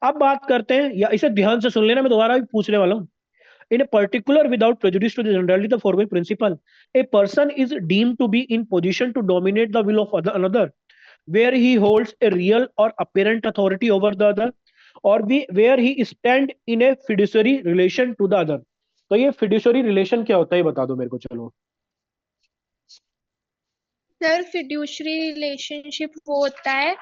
Speaker 1: अब बात करते हैं, या इसे ध्यान से सुन लेना, मैं दोबारा भी पूछने वाला हूं। In a particular, without prejudice to the generality, the foregoing principle, a person is deemed to be in position to dominate the will of another, where he holds a real or apparent authority over the other, or where he stand in a fiduciary relation to the other. तो ये fiduciary relation क्या होता है, ये बता दो मेरे को। चलो
Speaker 5: सर, फिड्यूशरी रिलेशनशिप वो होता है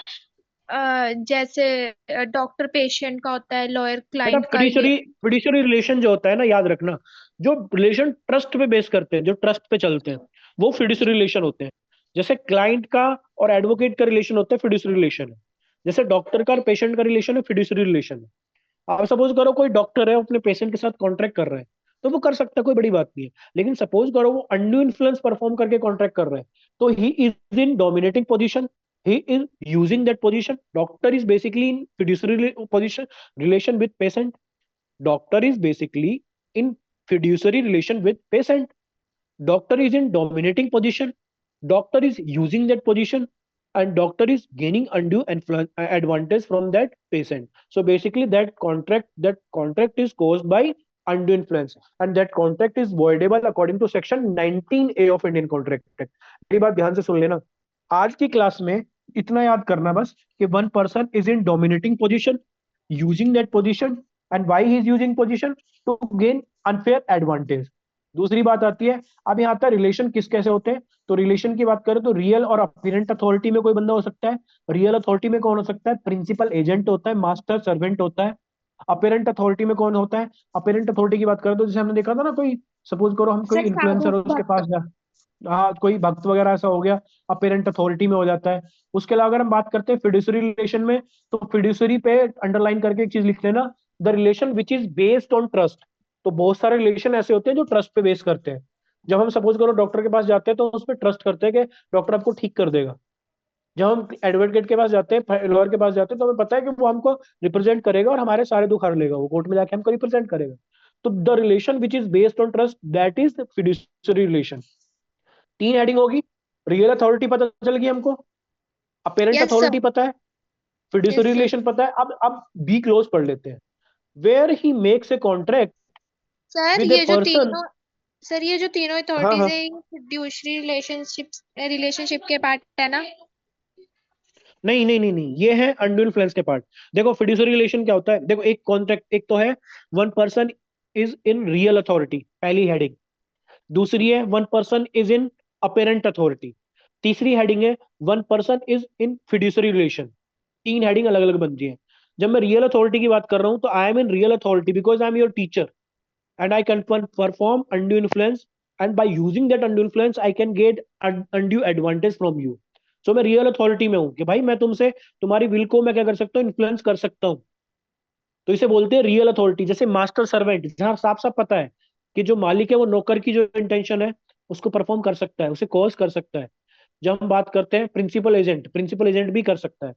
Speaker 5: जैसे डॉक्टर पेशेंट का होता है, लॉयर
Speaker 1: बेटा,
Speaker 5: क्लाइंट का।
Speaker 1: फिड्यूशियरी रिलेशन जो होता है ना, याद रखना, जो रिलेशन ट्रस्ट पे बेस करते हैं, जो ट्रस्ट पे चलते हैं, वो फिड्यूशियरी रिलेशन होते हैं। जैसे क्लाइंट का और एडवोकेट का रिलेशन होता है, फिड्यूशियरी रिलेशन है। जैसे डॉक्टर का और पेशेंट का रिलेशन है, फिड्यूशियरी रिलेशन है। अब सपोज करो कोई डॉक्टर है, अपने पेशेंट के साथ कॉन्ट्रैक्ट कर रहा है, तो वो कर सकता है, कोई बड़ी बात नहीं है। लेकिन सपोज करो वो अनड्यू इन्फ्लुएंस परफॉर्म करके कॉन्ट्रैक्ट कर रहा है, तो ही is in dominating position, he is using that position. Doctor is basically in fiduciary position relation with patient. Doctor is basically in fiduciary relation with patient. Doctor is in dominating position. Doctor is using that position, and doctor is gaining undue advantage from that patient. So basically that contract is caused by undue influence, and that contract is voidable according to section 19A of Indian Contract Act. मेरी बात ध्यान से सुन लेना। आज की class में इतना याद करना बस कि one person is in dominating position, using that position, and why he is using position to gain unfair advantage. दूसरी बात आती है, अब यहाँ आता है रिलेशन किस कैसे होते हैं। तो रिलेशन की बात करें तो रियल और अपीरेंट अथॉरिटी में कोई बंदा हो सकता है। रियल अथॉरिटी में कौन हो सकता है? प्रिंसिपल एजेंट होता है, मास्टर सर्वेंट होता है। अपेरेंट अथॉरिटी में कौन होता है? अपेरेंट अथॉरिटी की बात करें तो जैसे हमने देखा था ना, कोई सपोज करो हम कोई
Speaker 5: सर
Speaker 1: इन्फ्लुएंसर
Speaker 5: साधु
Speaker 1: हो उसके पास
Speaker 5: भक्त।
Speaker 1: जा, हाँ कोई भक्त वगैरह ऐसा हो गया, अपेरेंट अथॉरिटी में हो जाता है। उसके अलावा अगर हम बात करते हैं फिड्यूसरी रिलेशन में, तो फिड्यूसरी पे अंडरलाइन करके एक चीज लिख लेना, the relation which is based on trust. तो बहुत सारे रिलेशन ऐसे होते हैं जो ट्रस्ट पे बेस करते हैं। जब हम सपोज करो डॉक्टर के पास जाते हैं तो उस पर ट्रस्ट करते हैं कि डॉक्टर आपको ठीक कर देगा। जब हम एडवोकेट के पास जाते हैं, लॉयर के पास जाते हैं, तो हमें पता है कि वो हमको रिप्रेजेंट करेगा और हमारे सारे दुख हर लेगा, वो कोर्ट में जाके हमको रिप्रेजेंट करेगा। तो the relation which is based on trust, that is fiduciary relation. तीन हेडिंग होगी। रियल अथॉरिटी पता चल गई हमको, अपेरेंट
Speaker 5: यस सर।
Speaker 1: अथॉरिटी पता है, फिड्यूसरी
Speaker 5: यस सर।
Speaker 1: रिलेशन पता है। अब बी क्लोज पढ़ लेते हैं। Where he makes a contract
Speaker 5: sir
Speaker 1: with a
Speaker 5: ये जो
Speaker 1: पर्सन।
Speaker 5: तीनों सर ये जो तीनों
Speaker 1: हाँ
Speaker 5: अथॉरिटीज
Speaker 1: हाँ,
Speaker 5: है ये फिड्यूशरी रिलेशनशिप के पार्ट है ना?
Speaker 1: नहीं नहीं नहीं नहीं, ये है अनड्यू इन्फ्लुएंस के पार्ट। देखो फिड्यूसरी रिलेशन क्या होता है, देखो एक कॉन्ट्रैक्ट, एक तो है one person is in real authority, पहली हेडिंग। दूसरी है one person is in apparent authority. तीसरी हेडिंग है one person is in fiduciary relation. तीन हेडिंग अलग अलग बनती है। जब मैं रियल अथॉरिटी की बात कर रहा हूं तो I am in real authority because I am your teacher and I can perform undue influence, and by using that undue influence I can get undue advantage from you. So मैं real authority में हूं कि भाई मैं तुमसे, तुम्हारी will को मैं क्या कर सकता हूँ, इन्फ्लुएंस कर सकता हूँ। तो इसे बोलते हैं रियल अथॉरिटी। जैसे मास्टर सर्वेंट, जहां साफ साफ पता है कि जो मालिक है वो नौकर की जो इंटेंशन है उसको परफॉर्म कर सकता है, उसे कॉज कर सकता है। जब हम बात करते हैं प्रिंसिपल एजेंट, प्रिंसिपल एजेंट भी कर सकता है।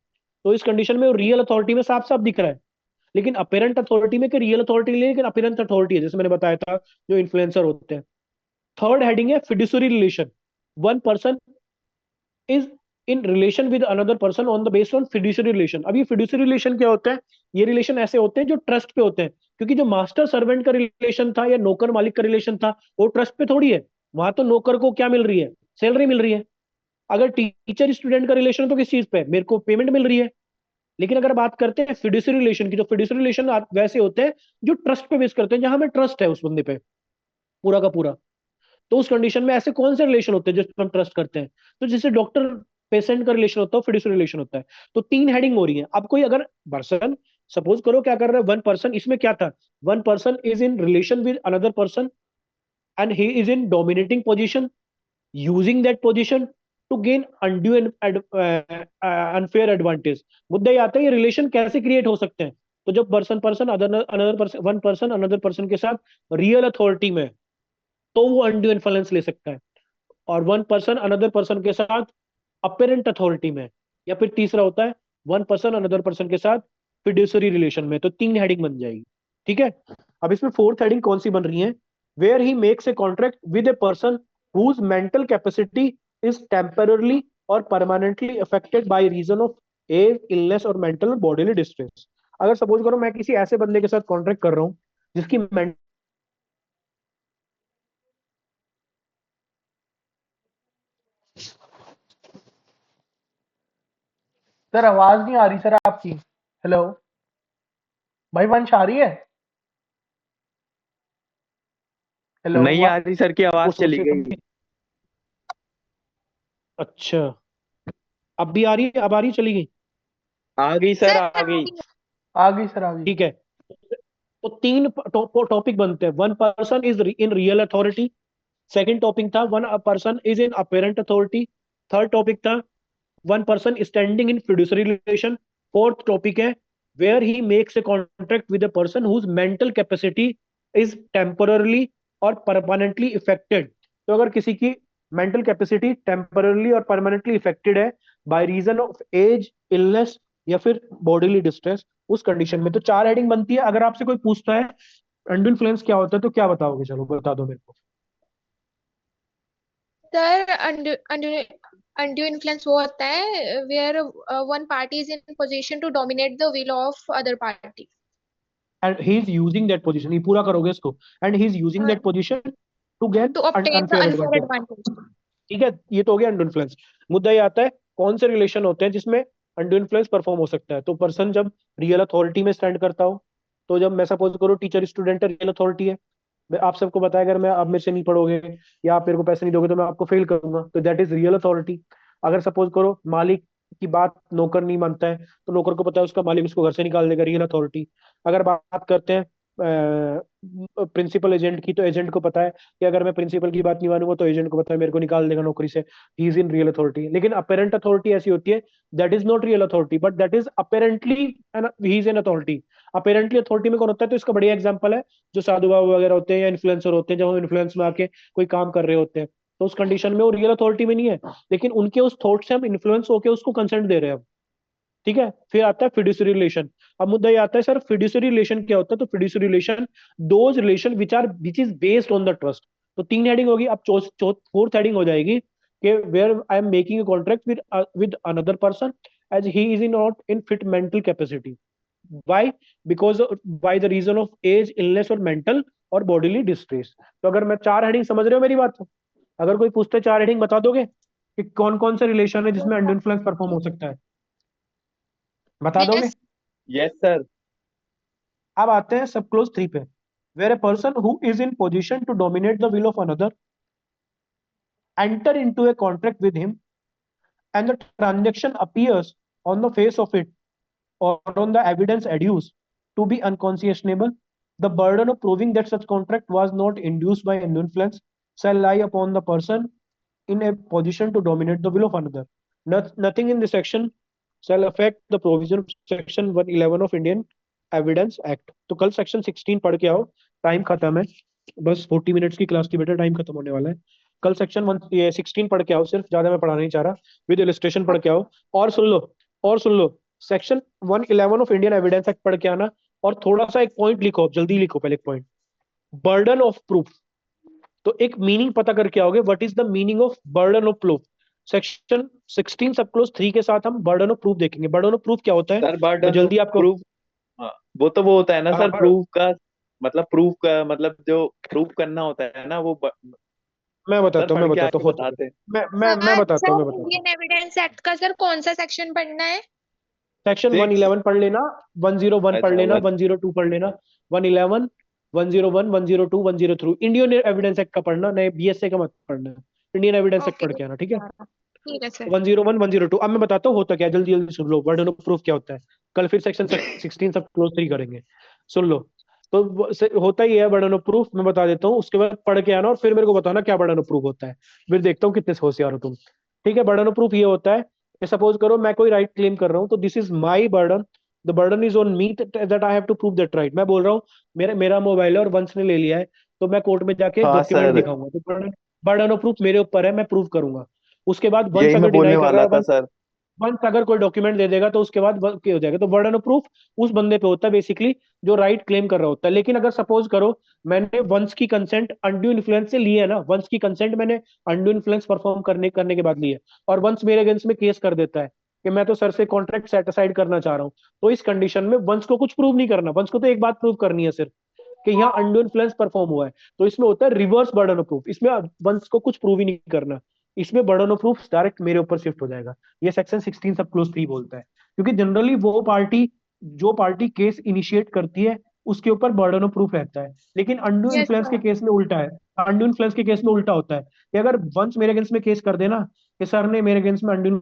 Speaker 1: तो इस कंडीशन में वो रियल अथॉरिटी में साफ साफ दिख रहा है। लेकिन अपेरेंट अथॉरिटी में कि रियल अथॉरिटी नहीं है, लेकिन अपेरेंट अथॉरिटी है, जैसे मैंने बताया था जो इन्फ्लुएंसर होते हैं। थर्ड हेडिंग है fiduciary relation. One person is in relation with another person on the based on fiduciary relation. अब ये फिड्यूसरी रिलेशन क्या होता है? ये रिलेशन ऐसे होते हैं जो ट्रस्ट पे होते हैं, क्योंकि जो मास्टर सर्वेंट का रिलेशन था या नौकर मालिक का रिलेशन था वो ट्रस्ट पे थोड़ी है। वहां तो नौकर को क्या मिल रही है? सैलरी मिल रही है। अगर टीचर स्टूडेंट का रिलेशन है तो किस चीज पे? मेरे को पेमेंट मिल रही है। लेकिन अगर बात करते हैं फिड्यूसरी रिलेशन की, तो फिड्यूसरी रिलेशन वैसे होते हैं जो ट्रस्ट पे बेस करते हैं, जहां हमें ट्रस्ट है उस बंदे पे पूरा का पूरा। तो उस कंडीशन में ऐसे कौन से रिलेशन होते हैं जिस पर हम ट्रस्ट करते हैं? तो जैसे डॉक्टर पेशेंट का रिलेशन होता है, फिड्यूसरी रिलेशन होता है। तो तीन हेडिंग हो रही है। अब कोई अगर पर्सन, सपोज करो क्या कर रहा है वन पर्सन, इसमें क्या था, one person is in relation with another person and he is in dominating position, using that position to gain undue unfair advantage. मुद्दा ये आता है ये रिलेशन कैसे क्रिएट हो सकते हैं। तो जब person person another person, one person another person के साथ रियल अथॉरिटी में, तो वो अनड्यू इन्फ्लुएंस ले सकता है। और वन पर्सन अनदर पर्सन के साथ अपेरेंट अथॉरिटी में, या फिर तीसरा होता है वन पर्सन अनदर पर्सन के साथ फिड्यूसरी रिलेशन में। तो तीन हेडिंग बन जाएगी। ठीक है। अब इसमें फोर्थ हेडिंग कौन सी बन रही है? Where he makes a contract with a person whose mental capacity is temporarily और permanently affected by reason of age, illness और मेंटल और बॉडीली डिस्ट्रेस। अगर सपोज करो मैं किसी ऐसे बंदे के साथ कॉन्ट्रैक्ट कर रहा हूँ जिसकी
Speaker 3: सर आवाज नहीं आ रही सर आपकी। हेलो भाई, वंश आ रही है? हेलो
Speaker 6: नहीं आ रही सर की
Speaker 1: वो
Speaker 6: आवाज चली
Speaker 1: सोचे
Speaker 6: गई।
Speaker 1: अच्छा, अब भी आ रही है? अब आ रही है? चली गई?
Speaker 6: आ गई सर,
Speaker 5: सर
Speaker 6: आ गई।
Speaker 3: आ गई सर, आ गई।
Speaker 1: ठीक है। तो तीन टॉपिक बनते हैं। One person is in real authority, second topic था one person is in apparent authority, third topic था one person standing in fiduciary relation, fourth topic है where he makes a contract with a person whose mental capacity is temporarily और permanently affected. तो अगर किसी की mental capacity temporarily और permanently affected है by reason of age, illness या फिर बॉडीली डिस्ट्रेस, उस कंडीशन में। तो चार हेडिंग बनती है। अगर आपसे कोई पूछता है अंडू इन्फ्लुएंस क्या होता है तो क्या बताओगे? चलो बता दो मेरे को।
Speaker 5: सर अनड्यू इन्फ्लुएंस वो होता है where one party is in position to dominate the will of other party.
Speaker 1: and he is using that position, ये पूरा करोगे इसको, and he is using that position to get
Speaker 5: to obtain the
Speaker 1: unfair
Speaker 5: unfair
Speaker 1: advantage.
Speaker 5: advantage.
Speaker 1: ठीक है, ये तो हो गया अंडू इन्फ्लुएंस। मुद्दा ये आता है कौन से रिलेशन होते हैं जिसमें अंडू इन्फ्लुएंस परफॉर्म हो सकता है। तो पर्सन जब रियल अथॉरिटी में स्टैंड करता हो, तो जब मैं सपोज करो टीचर स्टूडेंट रियल अथॉरिटी है, आप सबको पता है अगर मैं आप मेरे से नहीं पढ़ोगे या आप मेरे को पैसे नहीं दोगे तो मैं आपको फेल करूंगा, तो दैट इज रियल अथॉरिटी। अगर सपोज करो मालिक की बात नौकर नहीं मानता है, तो नौकर को पता है उसका मालिक उसको घर से निकाल देगा, रियल अथॉरिटी। अगर बात करते हैं प्रिंसिपल एजेंट की, तो एजेंट को पता है कि अगर मैं प्रिंसिपल की बात नहीं मानूंगा तो एजेंट को पता है मेरे को निकाल देगा नौकरी से, ही इज इन रियल अथॉरिटी। लेकिन अपेरेंट अथॉरिटी ऐसी होती है that is not real authority but that is apparently he is an authority. Apparently authority में कौन होता है, तो इसका बढ़िया एग्जांपल है जो साधु बाबा वगैरह होते हैं या इन्फ्लुएंसर होते हैं, जब हम इन्फ्लुएंस में आके कोई काम कर रहे होते हैं, तो उस कंडीशन में वो रियल अथॉरिटी में नहीं है, लेकिन उनके उस थॉट से हम इन्फ्लुएंस होकर उसको कंसेंट दे रहे हैं। ठीक है, फिर आता है फिड्यूसरी रिलेशन। अब मुद्दा ये आता है सर फिड्यूसरी रिलेशन क्या होता है, तो fiduciary relation those relation which is based on the trust. तो 3 हेडिंग होगी, अब फोर्थ हेडिंग हो जाएगी कि where I am making a contract with another person as he is in not in fit mental capacity. Why? Because by the reason of age, illness और mental और bodily distress. तो अगर मैं 4 heading, समझ रहे हो मेरी बात? अगर कोई पूछते 4 हेडिंग बता दोगे कि कौन कौन से रिलेशन है जिसमें अंडर इन्फ्लुएंस परफॉर्म हो सकता है, बता दोगे?
Speaker 5: Yes.
Speaker 6: Yes sir.
Speaker 1: अब आते हैं सब क्लोज 3 पे। Where a person who is in position to dominate the will of another enter into a contract with him and the transaction appears on the face of it or on the evidence adduced to be unconscionable, the burden of proving that such contract was not induced by undue influence shall lie upon the person in a position to dominate the will of another. Nothing in this section shall affect the provision of section 111 of Indian Evidence Act. तो कल section 16 पढ़ के आओ, time खत्म है, बस 40 minutes की class की बेटा, टाइम खत्म होने वाला है। कल सेक्शन 16 पढ़ के आओ, सिर्फ, ज्यादा मैं पढ़ाना नहीं चाह रहा, विद इलस्ट्रेशन पढ़ के आओ। और सुन लो section 111 of Indian Evidence Act पढ़ के आना, और थोड़ा सा एक पॉइंट लिखो, जल्दी लिखो पहले एक पॉइंट, बर्डन ऑफ प्रूफ। तो एक मीनिंग पता करके आओगे, what is the meaning of burden of proof. Section 16 सब क्लोज 3 के साथ हम बर्डन ऑफ प्रूफ देखेंगे। बर्डन ऑफ प्रूफ क्या होता है,
Speaker 6: सर
Speaker 1: मैं
Speaker 6: बर्डन
Speaker 1: जल्दी आपको
Speaker 6: प्रूफ, वो तो वो होता है ना
Speaker 1: हाँ,
Speaker 6: सर, प्रूफ का मतलब जो प्रूफ करना होता है ना वो
Speaker 1: मैं
Speaker 6: सर
Speaker 1: बताता हूँ
Speaker 6: पढ़
Speaker 1: मैं
Speaker 6: के
Speaker 1: बताता
Speaker 6: आगे
Speaker 1: हूँ
Speaker 6: बताते हैं।
Speaker 1: मैं बताता हूँ
Speaker 5: इंडियन एविडेंस एक्ट का सर कौन सा सेक्शन पढ़ना है?
Speaker 1: सेक्शन
Speaker 6: 6
Speaker 1: 111 पढ़ लेना, 101 पढ़
Speaker 6: अच्छा
Speaker 1: लेना,
Speaker 6: 1
Speaker 1: 102 पढ़ लेना, 111, 101, 102, 103 इंडियन एविडेंस एक्ट का पढ़ना, नए बीएसए का मत पढ़ना, इंडियन एविडेंस एक्ट
Speaker 5: ओके,
Speaker 1: पढ़ के आना, ठीक है?
Speaker 5: ठीक है सर।
Speaker 1: 101, 102। अब मैं बताता हूँ होता क्या, जल्दी जल्दी सुन लो, बर्डन ऑफ प्रूफ क्या होता है। कल फिर सेक्शन 16 सब क्लोज 3 करेंगे, सुन लो। तो होता ही है बर्डन ऑफ प्रूफ, मैं बता देता हूँ, उसके बाद पढ़ के आना और फिर मेरे को बताना क्या बर्डन ऑफ प्रूफ होता है, फिर देखता हूँ कितने होशियार हो तुम। ठीक है, बर्डन ऑफ प्रूफ ये होता है कि सपोज करो मैं कोई राइट क्लेम कर रहा हूँ, तो this is my burden, the burden is on me that I have to prove that right. मैं बोल रहा हूँ मेरा मोबाइल है और वंश ने ले लिया है, तो मैं कोर्ट में जाके
Speaker 6: हाँ
Speaker 1: डॉक्यूमेंट
Speaker 6: सर,
Speaker 1: दिखाऊंगा, तो बर्डन ऑफ प्रूफ मेरे ऊपर है, मैं प्रूव करूंगा। उसके बाद वंश
Speaker 6: यही
Speaker 1: अगर
Speaker 6: मैं बोलने
Speaker 1: डिनाई कर रहा
Speaker 6: वाला
Speaker 1: है,
Speaker 6: था सर।
Speaker 1: वंस अगर कोई डॉक्यूमेंट दे देगा तो उसके बाद क्या हो जाएगा, तो बर्डन ऑफ प्रूफ उस बंदे पे होता है बेसिकली जो राइट क्लेम कर रहा होता है। लेकिन अगर सपोज करो मैंने वंस की कंसेंट अनड्यू इन्फ्लुएंस से ली है ना, वंस की कंसेंट मैंने अनड्यू इन्फ्लुएंस परफॉर्म करने के बाद ली है, और वंस मेरे अगेंस्ट में केस कर देता है कि मैं तो सर से कॉन्ट्रैक्ट सेट असाइड करना चाह रहा हूँ, तो इस कंडीशन में वंस को कुछ प्रूव नहीं करना, वंस को तो एक बात प्रूव करनी है सिर्फ कि यहाँ अनड्यू इन्फ्लुएंस परफॉर्म हुआ है। तो इसमें होता है रिवर्स बर्डन ऑफ प्रूफ, इसमें वंस को कुछ प्रूव ही नहीं करना, इसमें बर्डन ऑफ प्रूफ डायरेक्ट मेरे ऊपर शिफ्ट हो जाएगा। ये सेक्शन 16 सब क्लोज 3 बोलता है, क्योंकि जनरली वो पार्टी जो पार्टी केस इनिशिएट करती है उसके ऊपर बर्डन ऑफ प्रूफ रहता है। लेकिन अनड्यू
Speaker 5: यस
Speaker 1: इन्फ्लुएंस के
Speaker 5: सर।
Speaker 1: केस में उल्टा है, अनड्यू इन्फ्लुएंस के केस में उल्टा होता है कि अगर वंस मेरे अगेंस्ट में केस कर देना कि सर ने मेरे अगेंस्ट में अनड्यू